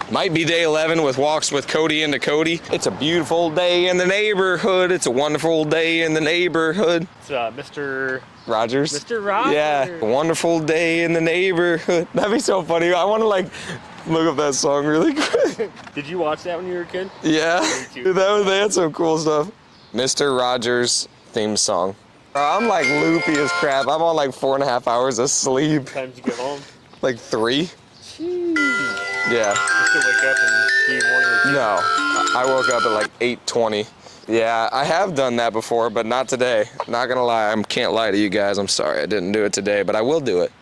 Might be day 11 with walks with Cody and Dakota. It's a beautiful day in the neighborhood. It's a wonderful day in the neighborhood. It's Mr. Rogers. Mr. Rogers. Yeah, a wonderful day in the neighborhood. That'd be so funny. I want to like look up that song really quick. Did you watch that when you were a kid? Yeah, dude, they had some cool stuff. Mr. Rogers theme song. I'm like loopy as crap. I'm on like 4.5 hours of sleep. What time did you get home? Like 3. Jeez. Yeah. You still wake up and be morning routine? No, I woke up at like 8:20. Yeah, I have done that before, but not today. Not gonna lie, I can't lie to you guys. I'm sorry I didn't do it today, but I will do it.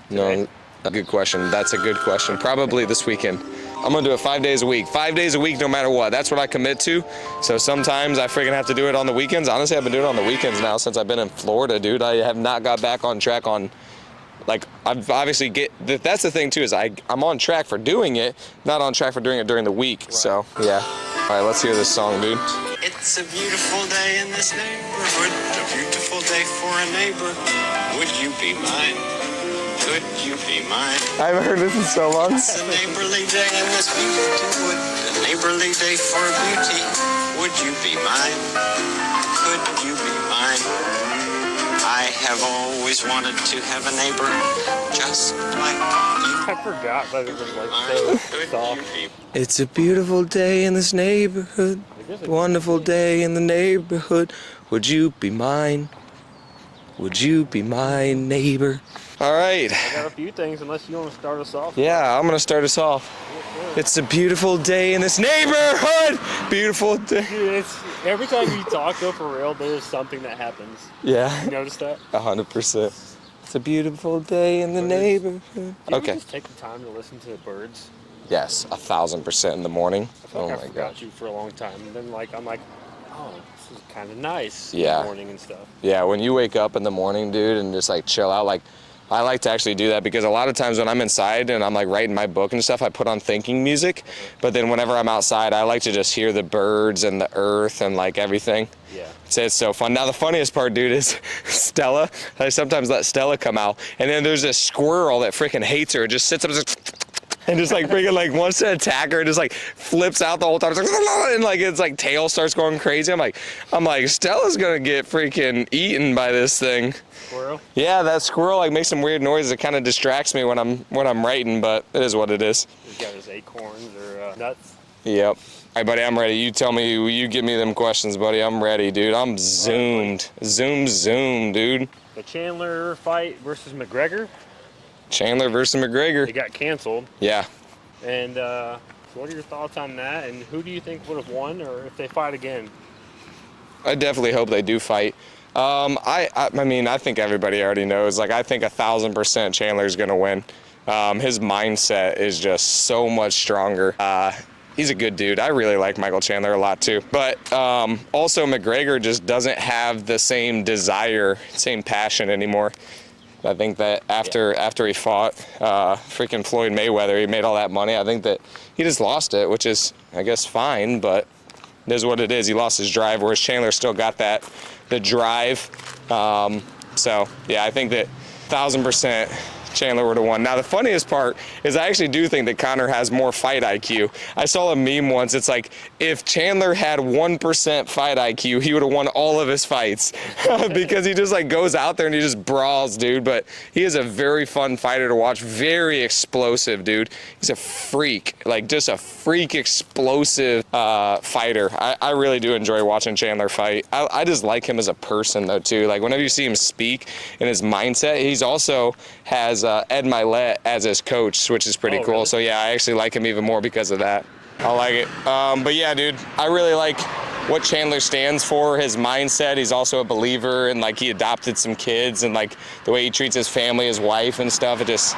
No, good question. That's a good question. Probably this weekend. I'm gonna do it 5 days a week. 5 days a week, no matter what. That's what I commit to. So sometimes I freaking have to do it on the weekends. Honestly, I've been doing it on the weekends now since I've been in Florida, dude. I have not got back on track on, like, I've obviously that's the thing too, is I'm on track for doing it, not on track for doing it during the week. Right. So, yeah. All right, let's hear this song, dude. It's a beautiful day in this neighborhood, a beautiful day for a neighbor. Would you be mine? Could you be mine? I haven't heard this in so long. It's a neighborly day in this beautiful wood, a neighborly day for beauty. Would you be mine? Could you be mine? I have always wanted to have a neighbor just like you. I forgot that it was like so soft. It's a beautiful day in this neighborhood, wonderful day in the neighborhood. Would you be mine? Would you be my neighbor? All right. I got a few things, unless you want to start us off. Yeah, I'm gonna start us off. It's a beautiful day in this neighborhood. Beautiful day. Dude, it's, every time you talk though, for real, there's something that happens. Yeah. You notice that? 100%. It's a beautiful day in the neighborhood. Do you Okay. just take the time to listen to the birds? Yes, 1,000% in the morning. I feel like I forgot you for a long time, and then I'm like, oh, this is kind of nice. Yeah. In the morning and stuff. Yeah, when you wake up in the morning, dude, and just like chill out, like I like to actually do that because a lot of times when I'm inside and I'm like writing my book and stuff, I put on thinking music. But then whenever I'm outside, I like to just hear the birds and the earth and like everything. Yeah. It's so fun. Now the funniest part, dude, is Stella. I sometimes let Stella come out, and then there's this squirrel that freaking hates her. It just sits up and just like freaking like wants to attack her and just like flips out the whole time. It's like, and like it's like tail starts going crazy. I'm like Stella's gonna get freaking eaten by this thing. Squirrel? Yeah, that squirrel like makes some weird noises. It kind of distracts me when I'm writing, but it is what it is. He's got his acorns or nuts. Yep. All right, buddy, I'm ready. You tell me, you give me them questions, buddy. I'm ready, dude. I'm zoomed. Zoom, dude. The Chandler fight versus McGregor. Chandler versus McGregor. It got canceled. Yeah. And what are your thoughts on that? And who do you think would have won, or if they fight again? I definitely hope they do fight. I mean, I think everybody already knows. Like, I think 1,000% Chandler's gonna win. His mindset is just so much stronger. He's a good dude. I really like Michael Chandler a lot too. But also McGregor just doesn't have the same desire, same passion anymore. I think that after he fought freaking Floyd Mayweather, he made all that money. I think that he just lost it, which is, I guess, fine, but it is what it is. He lost his drive, whereas Chandler still got the drive. So, yeah, I think that 1,000% Chandler would have won. Now, the funniest part is I actually do think that Conor has more fight IQ. I saw a meme once. It's like, if Chandler had 1% fight IQ, he would have won all of his fights because he just like goes out there and he just brawls, dude. But he is a very fun fighter to watch. Very explosive, dude. He's a freak, like just a freak explosive fighter. I really do enjoy watching Chandler fight. I just like him as a person though too. Like whenever you see him speak and his mindset, he's also has Ed Milet as his coach, which is pretty cool. Really? So yeah, I actually like him even more because of that. I like it. But yeah, dude, I really like what Chandler stands for, his mindset. He's also a believer, and like he adopted some kids, and like the way he treats his family, his wife and stuff. It just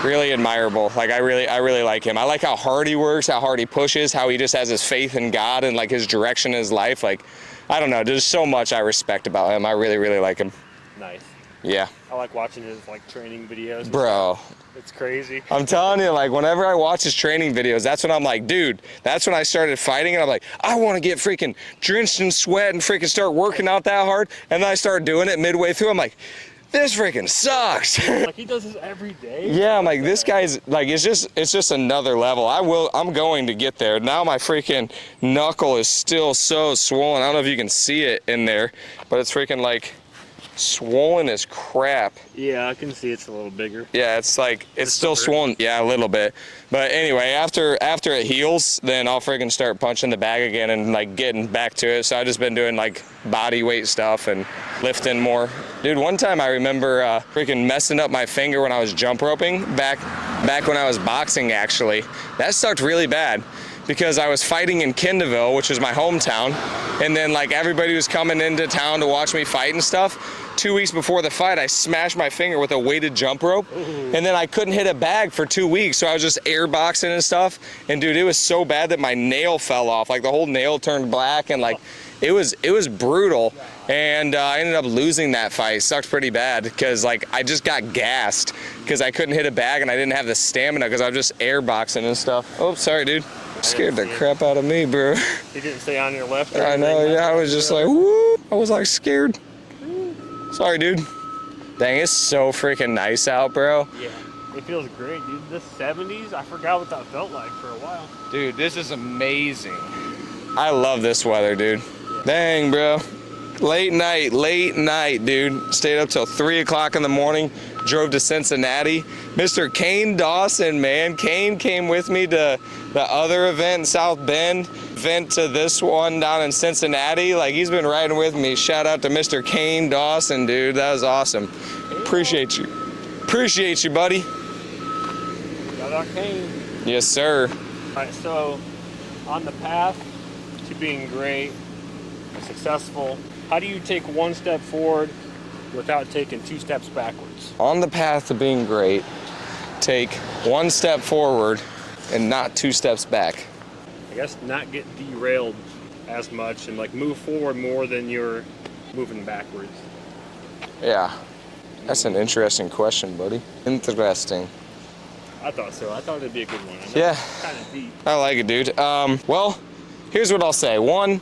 really admirable. Like I really like him. I like how hard he works, how hard he pushes, how he just has his faith in God and like his direction in his life. Like, I don't know, there's so much I respect about him. I really like him. Nice. Yeah. I like watching his like training videos. Bro. It's crazy. I'm telling you, like whenever I watch his training videos, that's when I'm like, dude, that's when I started fighting, and I'm like, I want to get freaking drenched in sweat and freaking start working out that hard. And then I started doing it midway through. I'm like, this freaking sucks. Like, he does this every day? Yeah, I'm like, this guy's like, it's just another level. I'm going to get there. Now my freaking knuckle is still so swollen. I don't know if you can see it in there, but it's freaking like swollen as crap. Yeah, I can see it's a little bigger. Yeah, it's like, it's still swollen. Yeah, a little bit. But anyway, after it heals, then I'll freaking start punching the bag again and like getting back to it. So I've just been doing like body weight stuff and lifting more. Dude, one time I remember freaking messing up my finger when I was jump roping back when I was boxing, actually. That sucked really bad because I was fighting in Kendallville, which is my hometown. And then like everybody was coming into town to watch me fight and stuff. 2 weeks before the fight, I smashed my finger with a weighted jump rope. And then I couldn't hit a bag for 2 weeks. So I was just air boxing and stuff. And dude, it was so bad that my nail fell off. Like the whole nail turned black and like, it was brutal. And I ended up losing that fight. Sucked pretty bad because like I just got gassed because I couldn't hit a bag and I didn't have the stamina because I was just air boxing and stuff. Oh, sorry, dude. Scared the crap out of me, bro. He didn't stay on your left? I know, yeah, I was just like, woo. I was like scared. Sorry, dude. Dang, it's so freaking nice out, bro. Yeah, it feels great, dude. The 70s, I forgot what that felt like for a while. Dude, this is amazing. I love this weather, dude. Yeah. Dang, bro. Late night, dude. Stayed up till 3 o'clock in the morning. Drove to Cincinnati. Mr. Kane Dawson, man. Kane came with me to the other event in South Bend. Event to this one down in Cincinnati. Like, he's been riding with me. Shout out to Mr. Kane Dawson, dude. That was awesome. Appreciate you. Appreciate you, buddy. Shout out Kane. Yes, sir. All right, so on the path to being great and successful, how do you take one step forward without taking 2 steps backwards? On the path to being great, take 1 step forward and not 2 steps back. I guess not get derailed as much and like move forward more than you're moving backwards. Yeah, that's an interesting question, buddy. Interesting. I thought so. I thought it'd be a good one. I know Yeah. it's kind of deep. I like it, dude. Well, here's what I'll say. 1,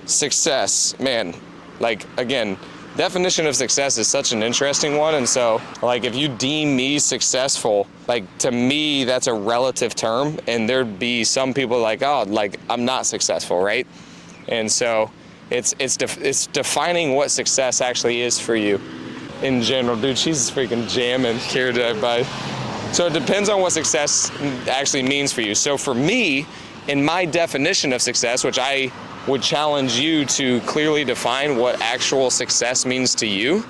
success. Man, like, again, definition of success is such an interesting one. And so, like, if you deem me successful, like, to me, that's a relative term. And there'd be some people like, oh, like, I'm not successful, right? And so it's defining what success actually is for you in general. Dude, she's freaking jamming here today, bud. So it depends on what success actually means for you. So for me, in my definition of success, which I would challenge you to clearly define what actual success means to you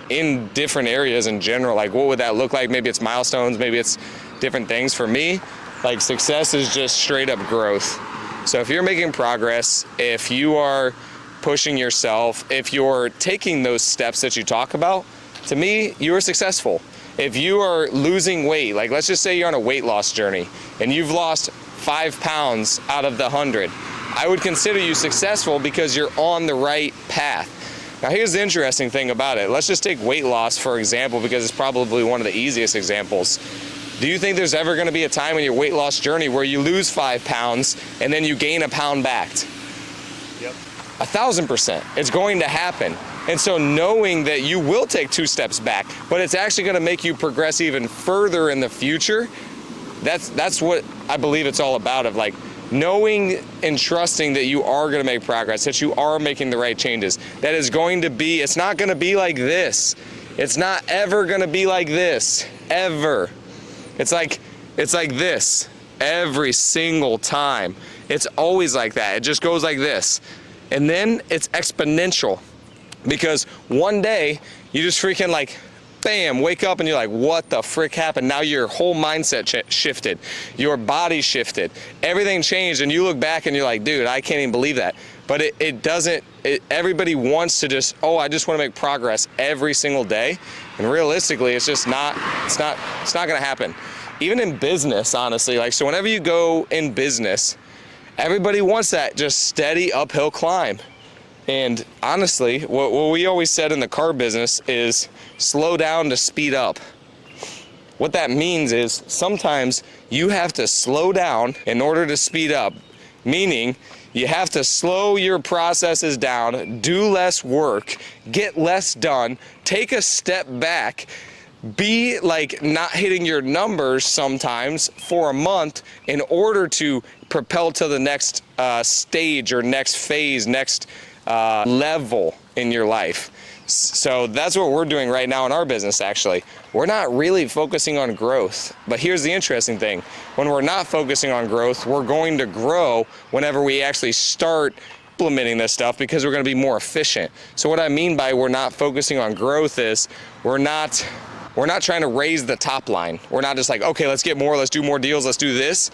in different areas in general. Like, what would that look like? Maybe it's milestones, maybe it's different things. For me, like, success is just straight up growth. So if you're making progress, if you are pushing yourself, if you're taking those steps that you talk about, to me, you are successful. If you are losing weight, like, let's just say you're on a weight loss journey and you've lost 5 pounds out of the 100, I would consider you successful because you're on the right path. Now, here's the interesting thing about it. Let's just take weight loss, for example, because it's probably one of the easiest examples. Do you think there's ever going to be a time in your weight loss journey where you lose 5 pounds and then you gain a pound back? Yep. 1,000%. It's going to happen. And so knowing that you will take 2 steps back, but it's actually going to make you progress even further in the future, that's what I believe it's all about, of like, knowing and trusting that you are going to make progress, that you are making the right changes, that is going to be, it's not going to be like this. It's not ever going to be like this, ever. It's like this every single time. It's always like that. It just goes like this. And then it's exponential, because one day you just freaking like, bam, wake up and you're like, what the frick happened? Now your whole mindset shifted, your body shifted, everything changed, and you look back and you're like, dude, I can't even believe that. But it doesn't, everybody wants to just, oh, I just want to make progress every single day. And realistically, it's just not gonna happen. Even in business, honestly, like, so whenever you go in business, everybody wants that just steady uphill climb. And honestly, what we always said in the car business is slow down to speed up. What that means is sometimes you have to slow down in order to speed up, meaning You have to slow your processes down, do less work, get less done, take a step back, be like not hitting your numbers sometimes for a month in order to propel to the next stage or next phase, next level in your life. So that's what we're doing right now in our business, actually. We're not really focusing on growth. But here's the interesting thing. When we're not focusing on growth, we're going to grow whenever we actually start implementing this stuff, because we're going to be more efficient. So what I mean by we're not focusing on growth is we're not trying to raise the top line. We're not just like, okay, let's get more, let's do more deals, let's do this.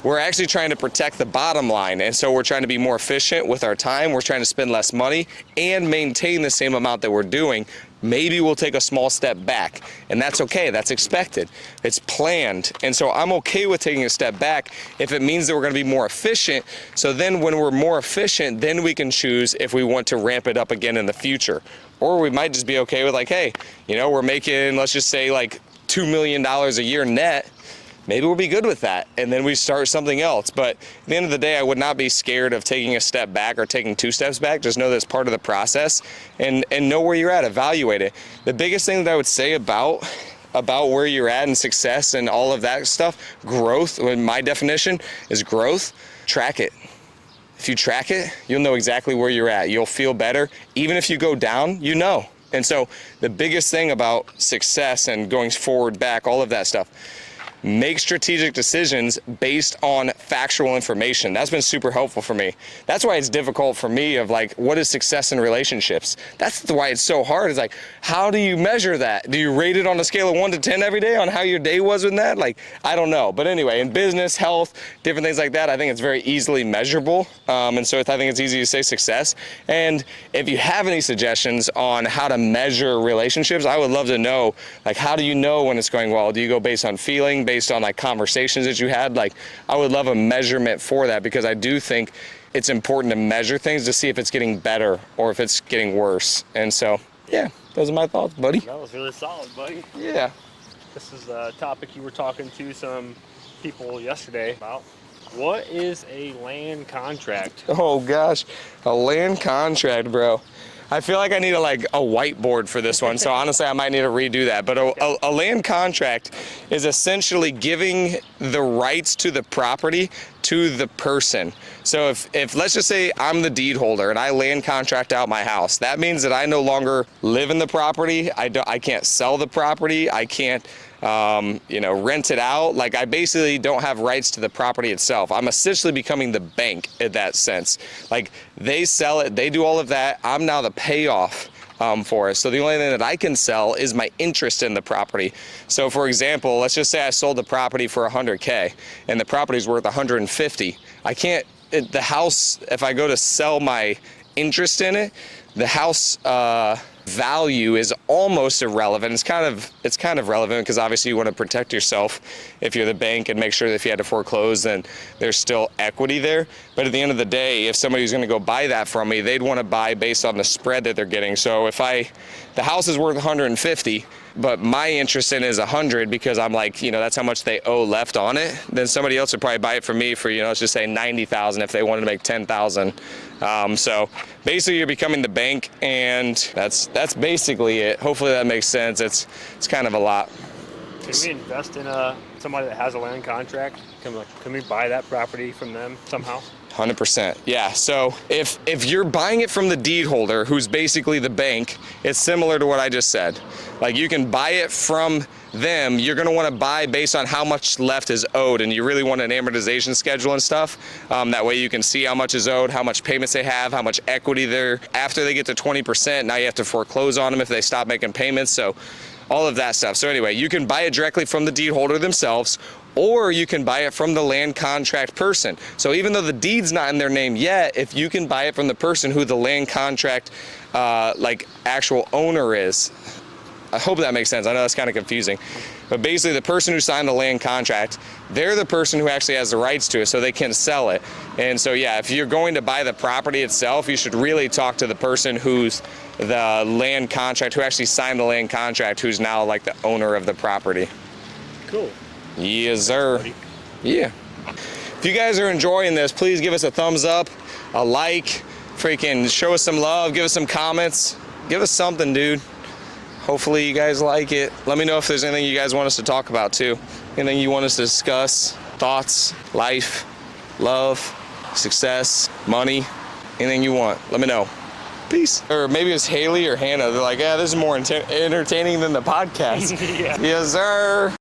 We're actually trying to protect the bottom line. And so we're trying to be more efficient with our time. We're trying to spend less money and maintain the same amount that we're doing. Maybe we'll take a small step back, and that's okay. That's expected. It's planned. And so I'm okay with taking a step back if it means that we're going to be more efficient. So then when we're more efficient, then we can choose if we want to ramp it up again in the future. Or we might just be okay with like, hey, you know, we're making, let's just say like $2 million a year net. Maybe we'll be good with that, and then we start something else. But at the end of the day, I would not be scared of taking a step back or taking 2 steps back. Just know that's part of the process, and know where you're at, evaluate it. The biggest thing that I would say about where you're at and success and all of that stuff, growth, in my definition is growth, track it. If you track it, you'll know exactly where you're at. You'll feel better. Even if you go down, you know. And so the biggest thing about success and going forward, back, all of that stuff, make strategic decisions based on factual information. That's been super helpful for me. That's why it's difficult for me of like, what is success in relationships? That's why it's so hard. It's like, how do you measure that? Do you rate it on a scale of 1 to 10 every day on how your day was with that? Like, I don't know. But anyway, in business, health, different things like that, I think it's very easily measurable. And so I think it's easy to say success. And if you have any suggestions on how to measure relationships, I would love to know, like, how do you know when it's going well? Do you go based on feeling, based on like conversations that you had? Like, I would love a measurement for that, because I do think it's important to measure things to see if it's getting better or if it's getting worse. And so, yeah, those are my thoughts, buddy. That was really solid, buddy. Yeah. This is a topic you were talking to some people yesterday about. What is a land contract? Oh gosh, a land contract, bro. I feel like I need a whiteboard for this one, so honestly I might need to redo that. But a land contract is essentially giving the rights to the property to the person. So if let's just say I'm the deed holder and I land contract out my house, that means that I no longer live in the property. I can't sell the property. I can't rent it out. Like, I basically don't have rights to the property itself. I'm essentially becoming the bank in that sense. Like, they sell it, they do all of that. I'm now the payoff for it. So the only thing that I can sell is my interest in the property. So for example, let's just say I sold the property for $100K and the property's worth $150. I can't, the house, if I go to sell my interest in it, the house value is almost irrelevant. It's kind of relevant because obviously you want to protect yourself if you're the bank and make sure that if you had to foreclose, then there's still equity there. But at the end of the day, if somebody's going to go buy that from me, they'd want to buy based on the spread that they're getting. So if the house is worth 150, but my interest in it is 100 because I'm like, that's how much they owe left on it, then somebody else would probably buy it from me for, let's just say 90,000 if they wanted to make 10,000. So basically you're becoming the bank, and that's basically it. Hopefully that makes sense. It's kind of a lot. Can we invest in somebody that has a land contract? Can we buy that property from them somehow? 100%. Yeah. So if you're buying it from the deed holder, who's basically the bank, it's similar to what I just said. Like, you can buy it from them. You're going to want to buy based on how much left is owed, and you really want an amortization schedule and stuff. That way you can see how much is owed, how much payments they have, how much equity they're, after they get to 20%, now you have to foreclose on them if they stop making payments. So all of that stuff. So anyway, you can buy it directly from the deed holder themselves, or you can buy it from the land contract person. So even though the deed's not in their name yet, if you can buy it from the person who the land contract actual owner is. I hope that makes sense. I know that's kind of confusing. But basically the person who signed the land contract, they're the person who actually has the rights to it, so they can sell it. And so yeah, if you're going to buy the property itself, you should really talk to the person who's the land contract, who actually signed the land contract, who's now like the owner of the property. Cool. Yes, sir. Yeah. If you guys are enjoying this, please give us a thumbs up. a like, freaking show us some love, give us some comments, give us something, dude. Hopefully you guys like it. Let me know if there's anything you guys want us to talk about too. Anything you want us to discuss, thoughts, life, love, success, money, anything you want. Let me know. Peace. Or maybe it's Haley or Hannah. They're like, yeah, this is more entertaining than the podcast. Yeah. Yes, sir.